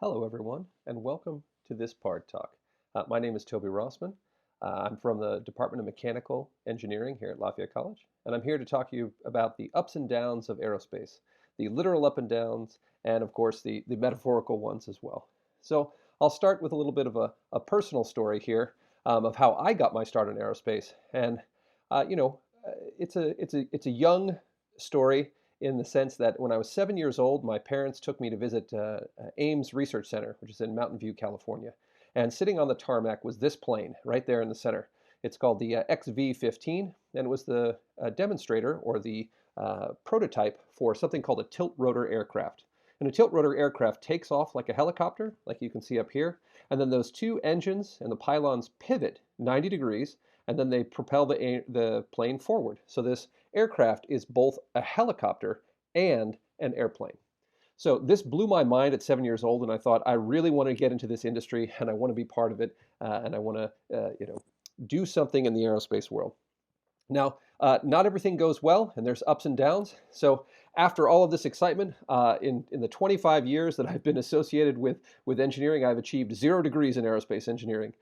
Hello, everyone, and welcome to this PARD talk. My name is Toby Rossman. I'm from the Department of Mechanical Engineering here at Lafayette College, and I'm here to talk to you about the ups and downs of aerospace, the literal up and downs, and of course the metaphorical ones as well. So I'll start with a little bit of a personal story here of how I got my start in aerospace. And uh, you know, it's a young story in the sense that when I was 7 years old, my parents took me to visit Ames Research Center, which is in Mountain View, California. And sitting on the tarmac was this plane right there in the center. It's called the XV-15, and it was the demonstrator or the prototype for something called a tilt rotor aircraft. And a tilt rotor aircraft takes off like a helicopter, like you can see up here, and then those two engines and the pylons pivot 90 degrees, and then they propel the plane forward. So this aircraft is both a helicopter and an airplane. So this blew my mind at 7 years old, and I thought I really want to get into this industry, and I want to be part of it, and I want to, do something in the aerospace world. Now, not everything goes well, and there's ups and downs. So after all of this excitement, in the 25 years that I've been associated with engineering, I've achieved 0 degrees in aerospace engineering,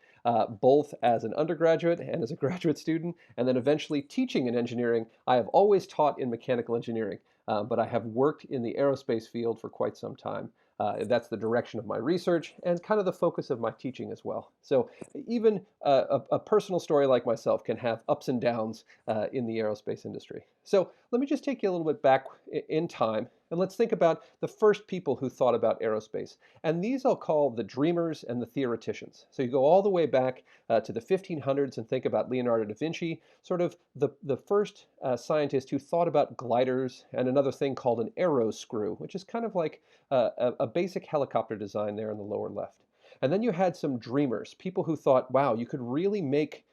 both as an undergraduate and as a graduate student, and then eventually teaching in engineering. I have always taught in mechanical engineering, but I have worked in the aerospace field for quite some time. That's the direction of my research and kind of the focus of my teaching as well. So even a personal story like myself can have ups and downs in the aerospace industry. So let me just take you a little bit back in time, and let's think about the first people who thought about aerospace. And these I'll call the dreamers and the theoreticians. So you go all the way back to the 1500s and think about Leonardo da Vinci, sort of the first scientist who thought about gliders and another thing called an aero screw, which is kind of like a basic helicopter design there in the lower left. And then you had some dreamers, people who thought, wow, you could really make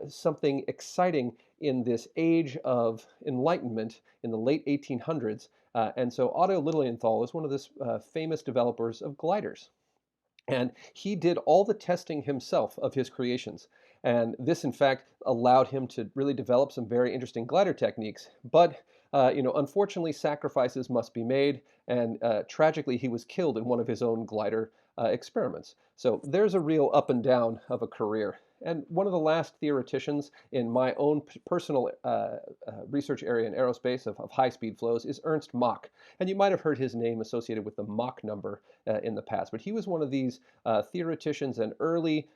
something exciting in this age of enlightenment in the late 1800s. And so Otto Lilienthal is one of the famous developers of gliders. And he did all the testing himself of his creations. And this, in fact, allowed him to really develop some very interesting glider techniques. But, unfortunately, sacrifices must be made. And tragically, he was killed in one of his own glider experiments. So there's a real up and down of a career. And one of the last theoreticians in my own personal research area in aerospace of high-speed flows is Ernst Mach. And you might have heard his name associated with the Mach number in the past. But he was one of these theoreticians and early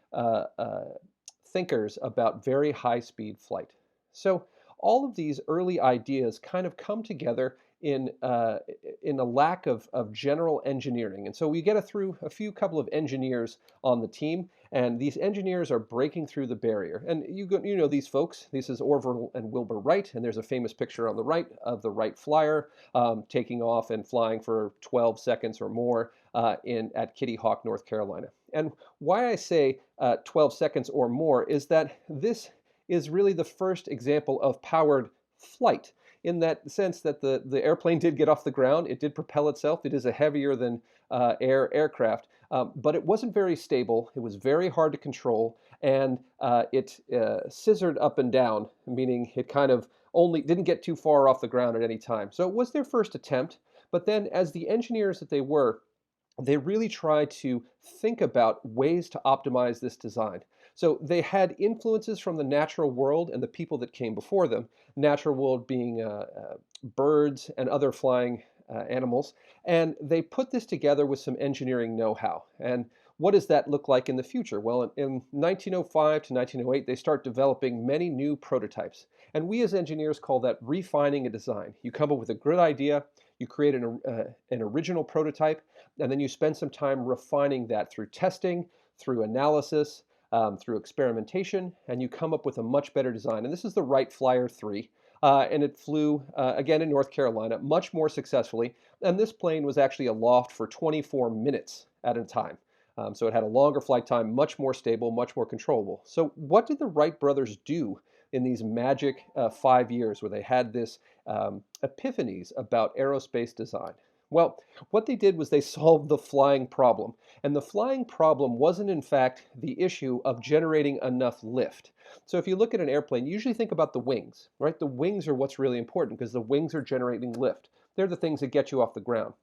thinkers about very high-speed flight. So all of these early ideas kind of come together in a lack of general engineering. And so we get through a couple of engineers on the team, and these engineers are breaking through the barrier. And you know these folks. This is Orville and Wilbur Wright, and there's a famous picture on the right of the Wright Flyer taking off and flying for 12 seconds or more at Kitty Hawk, North Carolina. And why I say 12 seconds or more is that this is really the first example of powered flight, in that sense that the airplane did get off the ground. It did propel itself. It is a heavier than air aircraft, but it wasn't very stable. It was very hard to control, and it scissored up and down, meaning it kind of only didn't get too far off the ground at any time. So it was their first attempt, but then as the engineers that they were, they really tried to think about ways to optimize this design. So they had influences from the natural world and the people that came before them, natural world being birds and other flying animals, and they put this together with some engineering know-how. And what does that look like in the future? Well, in 1905 to 1908, they start developing many new prototypes. And we as engineers call that refining a design. You come up with a good idea, you create an original prototype, and then you spend some time refining that through testing, through analysis, through experimentation, and you come up with a much better design. And this is the Wright Flyer 3, and it flew, again, in North Carolina, much more successfully. And this plane was actually aloft for 24 minutes at a time. So it had a longer flight time, much more stable, much more controllable. So what did the Wright brothers do in these magic 5 years where they had this epiphanies about aerospace design? Well, what they did was they solved the flying problem. And the flying problem wasn't, in fact, the issue of generating enough lift. So if you look at an airplane, you usually think about the wings, right? The wings are what's really important because the wings are generating lift. They're the things that get you off the ground.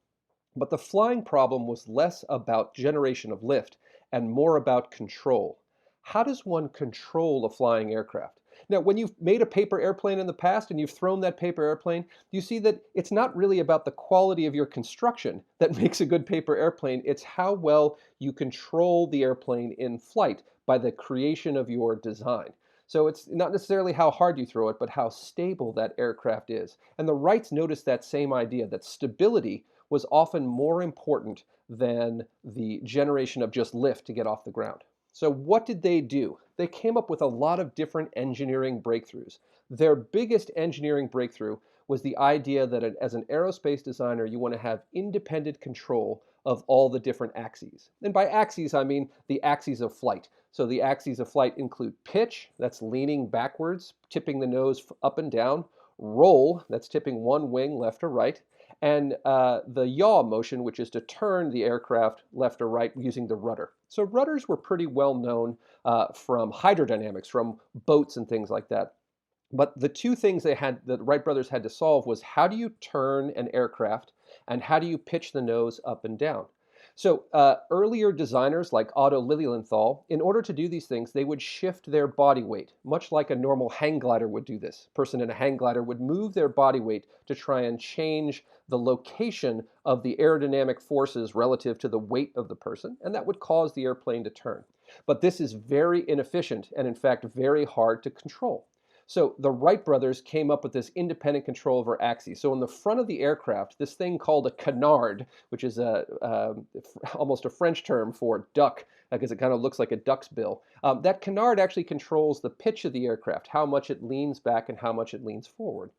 But the flying problem was less about generation of lift and more about control. How does one control a flying aircraft? Now, when you've made a paper airplane in the past and you've thrown that paper airplane, you see that it's not really about the quality of your construction that makes a good paper airplane. It's how well you control the airplane in flight by the creation of your design. So it's not necessarily how hard you throw it, but how stable that aircraft is. And the Wrights noticed that same idea, that stability was often more important than the generation of just lift to get off the ground. So what did they do? They came up with a lot of different engineering breakthroughs. Their biggest engineering breakthrough was the idea that as an aerospace designer, you want to have independent control of all the different axes. And by axes, I mean the axes of flight. So the axes of flight include pitch, that's leaning backwards, tipping the nose up and down; roll, that's tipping one wing left or right; and the yaw motion, which is to turn the aircraft left or right using the rudder. So rudders were pretty well known from hydrodynamics, from boats and things like that. But the two things that the Wright brothers had to solve was, how do you turn an aircraft and how do you pitch the nose up and down? So earlier designers like Otto Lilienthal, in order to do these things, they would shift their body weight, much like a normal hang glider would do this. A person in a hang glider would move their body weight to try and change the location of the aerodynamic forces relative to the weight of the person, and that would cause the airplane to turn. But this is very inefficient and, in fact, very hard to control. So the Wright brothers came up with this independent control over axes. So in the front of the aircraft, this thing called a canard, which is almost a French term for duck, because it kind of looks like a duck's bill. That canard actually controls the pitch of the aircraft, how much it leans back and how much it leans forward.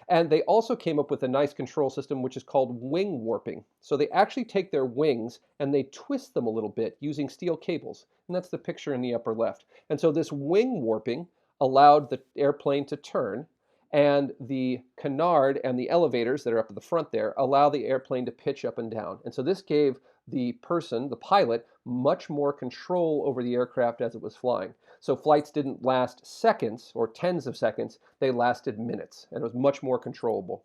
And they also came up with a nice control system which is called wing warping. So they actually take their wings and they twist them a little bit using steel cables. And that's the picture in the upper left. And so this wing warping allowed the airplane to turn, and the canard and the elevators that are up at the front there allow the airplane to pitch up and down. And so this gave the person, the pilot, much more control over the aircraft as it was flying. So flights didn't last seconds or tens of seconds, they lasted minutes, and it was much more controllable.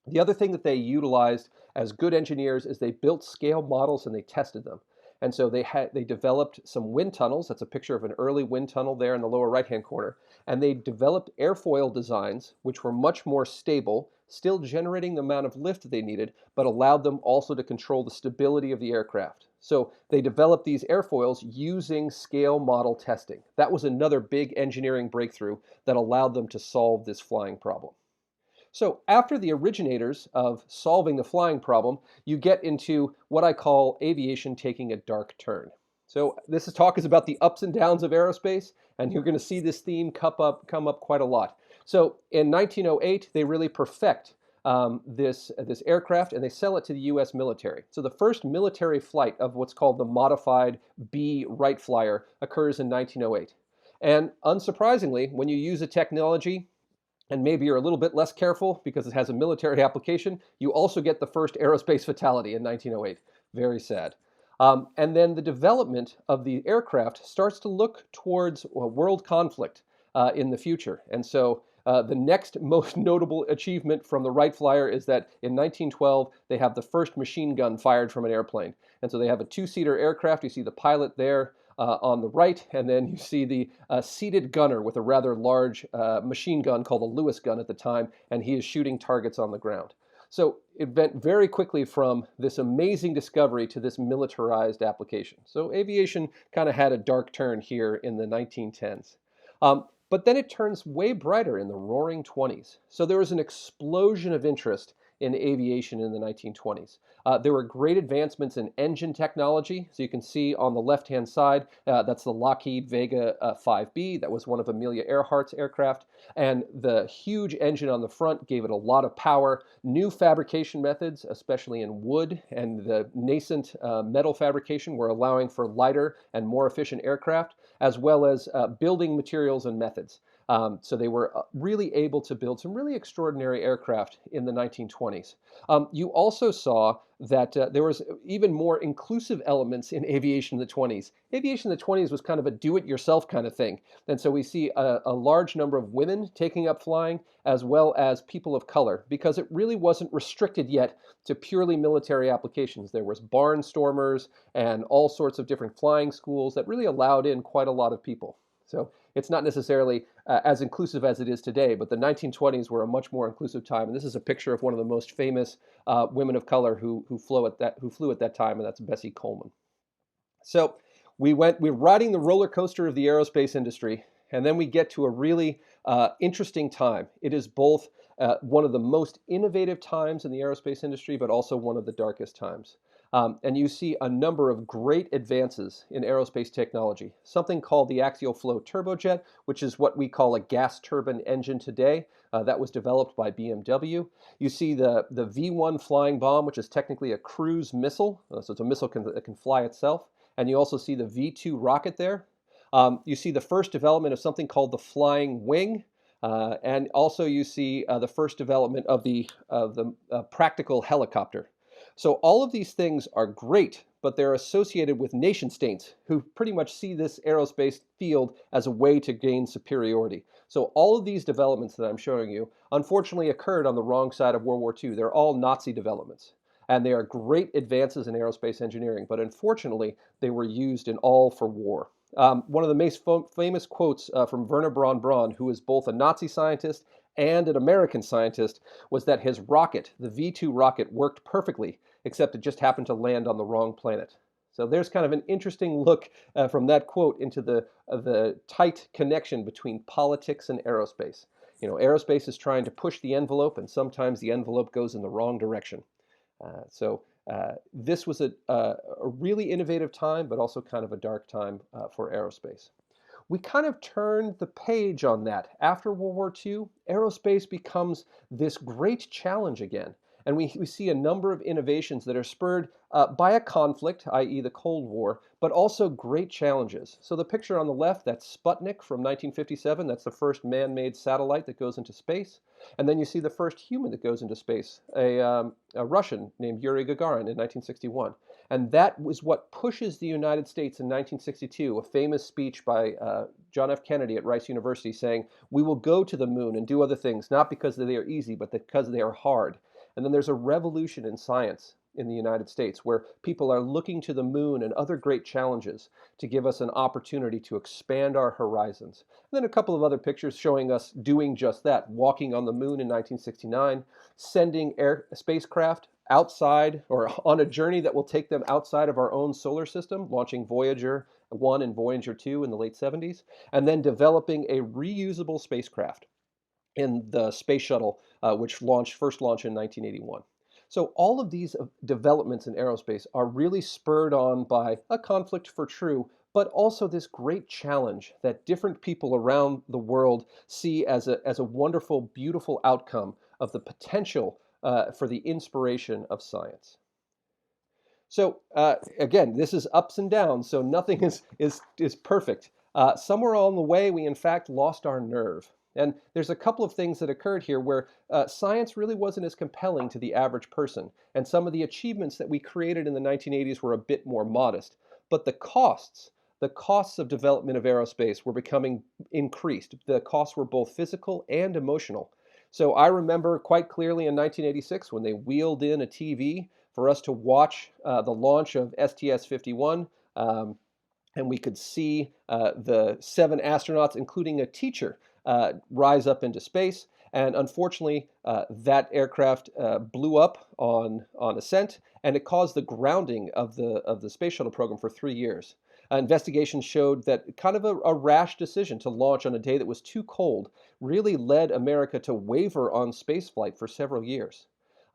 The other thing that they utilized as good engineers is they built scale models and they tested them. And so they developed some wind tunnels. That's a picture of an early wind tunnel there in the lower right-hand corner. And they developed airfoil designs, which were much more stable, still generating the amount of lift they needed, but allowed them also to control the stability of the aircraft. So they developed these airfoils using scale model testing. That was another big engineering breakthrough that allowed them to solve this flying problem. So after the originators of solving the flying problem, you get into what I call aviation taking a dark turn. So this talk is about the ups and downs of aerospace, and you're going to see this theme come up quite a lot. So in 1908, they really perfect this aircraft, and they sell it to the U.S. military. So the first military flight of what's called the modified B Wright Flyer occurs in 1908. And unsurprisingly, when you use a technology and maybe you're a little bit less careful because it has a military application, you also get the first aerospace fatality in 1908. Very sad. And then the development of the aircraft starts to look towards a world conflict in the future. And so the next most notable achievement from the Wright Flyer is that in 1912, they have the first machine gun fired from an airplane. And so they have a two-seater aircraft. You see the pilot there on the right, and then you see the seated gunner with a rather large machine gun called a Lewis gun at the time, and he is shooting targets on the ground. So it went very quickly from this amazing discovery to this militarized application. So aviation kind of had a dark turn here in the 1910s. But then it turns way brighter in the roaring 20s. So there was an explosion of interest in aviation in the 1920s. There were great advancements in engine technology. So you can see on the left-hand side, that's the Lockheed Vega 5B. That was one of Amelia Earhart's aircraft. And the huge engine on the front gave it a lot of power. New fabrication methods, especially in wood, and the nascent metal fabrication were allowing for lighter and more efficient aircraft, as well as building materials and methods. So they were really able to build some really extraordinary aircraft in the 1920s. You also saw that there was even more inclusive elements in aviation in the 20s. Aviation in the 20s was kind of a do-it-yourself kind of thing. And so we see a large number of women taking up flying, as well as people of color, because it really wasn't restricted yet to purely military applications. There was barnstormers and all sorts of different flying schools that really allowed in quite a lot of people. So it's not necessarily as inclusive as it is today, but the 1920s were a much more inclusive time. And this is a picture of one of the most famous women of color who flew at that time, and that's Bessie Coleman. So we're riding the roller coaster of the aerospace industry, and then we get to a really interesting time. It is both one of the most innovative times in the aerospace industry, but also one of the darkest times. And you see a number of great advances in aerospace technology. Something called the axial flow turbojet, which is what we call a gas turbine engine today. That was developed by BMW. You see the V-1 flying bomb, which is technically a cruise missile. So it's a missile that can fly itself. And you also see the V-2 rocket there. You see the first development of something called the flying wing. And also you see the first development of the practical helicopter. So all of these things are great, but they're associated with nation states who pretty much see this aerospace field as a way to gain superiority. So all of these developments that I'm showing you, unfortunately, occurred on the wrong side of World War II. They're all Nazi developments. And they are great advances in aerospace engineering, but unfortunately, they were used in all for war. One of the most famous quotes from Werner Braun Braun, who is both a Nazi scientist and an American scientist, was that his rocket, the V-2 rocket, worked perfectly, except it just happened to land on the wrong planet. So there's kind of an interesting look from that quote into the tight connection between politics and aerospace. You know, aerospace is trying to push the envelope, and sometimes the envelope goes in the wrong direction. This was a really innovative time, but also kind of a dark time for aerospace. We kind of turned the page on that. After World War II, aerospace becomes this great challenge again. And we see a number of innovations that are spurred by a conflict, i.e. the Cold War, but also great challenges. So the picture on the left, that's Sputnik from 1957. That's the first man-made satellite that goes into space. And then you see the first human that goes into space, a Russian named Yuri Gagarin in 1961. And that was what pushes the United States in 1962, a famous speech by John F. Kennedy at Rice University saying, "We will go to the moon and do other things, not because they are easy, but because they are hard." And then there's a revolution in science in the United States where people are looking to the moon and other great challenges to give us an opportunity to expand our horizons. And then a couple of other pictures showing us doing just that, walking on the moon in 1969, sending spacecraft outside or on a journey that will take them outside of our own solar system, launching Voyager 1 and Voyager 2 in the late 70s, and then developing a reusable spacecraft in the space shuttle, which first launched in 1981. So all of these developments in aerospace are really spurred on by a conflict for true, but also this great challenge that different people around the world see as a wonderful, beautiful outcome of the potential for the inspiration of science. So again, this is ups and downs, so nothing is perfect. Somewhere along the way, we in fact lost our nerve. And there's a couple of things that occurred here where science really wasn't as compelling to the average person. And some of the achievements that we created in the 1980s were a bit more modest. But the costs of development of aerospace were becoming increased. The costs were both physical and emotional. So I remember quite clearly in 1986 when they wheeled in a TV for us to watch the launch of STS-51. And we could see the 7 astronauts, including a teacher, rise up into space. And unfortunately, that aircraft blew up on ascent, and it caused the grounding of the space shuttle program for 3 years. Investigations showed that kind of a rash decision to launch on a day that was too cold really led America to waver on spaceflight for several years.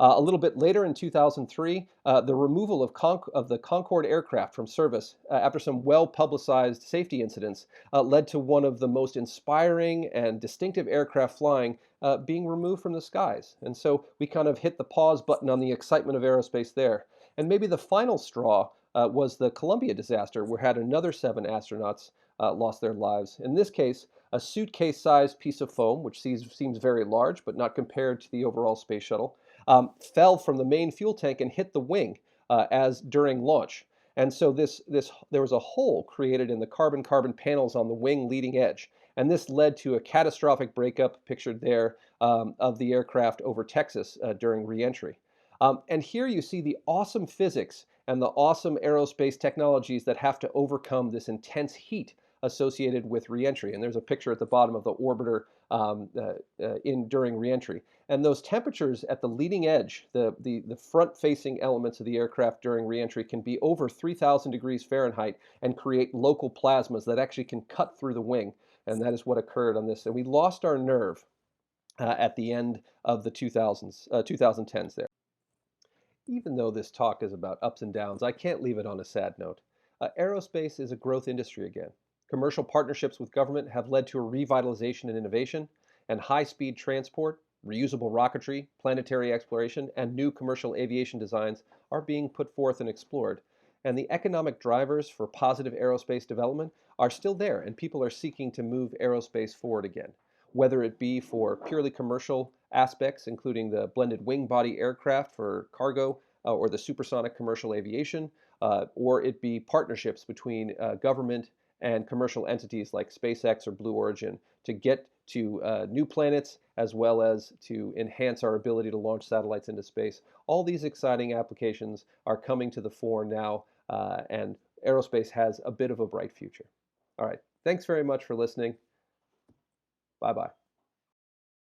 A little bit later in 2003, the removal of the Concorde aircraft from service after some well-publicized safety incidents led to one of the most inspiring and distinctive aircraft flying being removed from the skies. And so we kind of hit the pause button on the excitement of aerospace there. And maybe the final straw was the Columbia disaster, where had another 7 astronauts lost their lives. In this case, a suitcase-sized piece of foam, which seems very large, but not compared to the overall space shuttle, fell from the main fuel tank and hit the wing as during launch. And so there was a hole created in the carbon-carbon panels on the wing leading edge. And this led to a catastrophic breakup, pictured there, of the aircraft over Texas during reentry. And here you see the awesome physics and the awesome aerospace technologies that have to overcome this intense heat associated with reentry. And there's a picture at the bottom of the orbiter during reentry. And those temperatures at the leading edge, the front-facing elements of the aircraft during reentry, can be over 3,000 degrees Fahrenheit and create local plasmas that actually can cut through the wing. And that is what occurred on this. And we lost our nerve at the end of the 2010s there. Even though this talk is about ups and downs, I can't leave it on a sad note. Aerospace is a growth industry again. Commercial partnerships with government have led to a revitalization and innovation, and high-speed transport, reusable rocketry, planetary exploration, and new commercial aviation designs are being put forth and explored. And the economic drivers for positive aerospace development are still there, and people are seeking to move aerospace forward again, whether it be for purely commercial aspects, including the blended wing-body aircraft for cargo or the supersonic commercial aviation, or it be partnerships between government and commercial entities like SpaceX or Blue Origin to get to new planets, as well as to enhance our ability to launch satellites into space. All these exciting applications are coming to the fore now, and aerospace has a bit of a bright future. All right, thanks very much for listening. Bye-bye.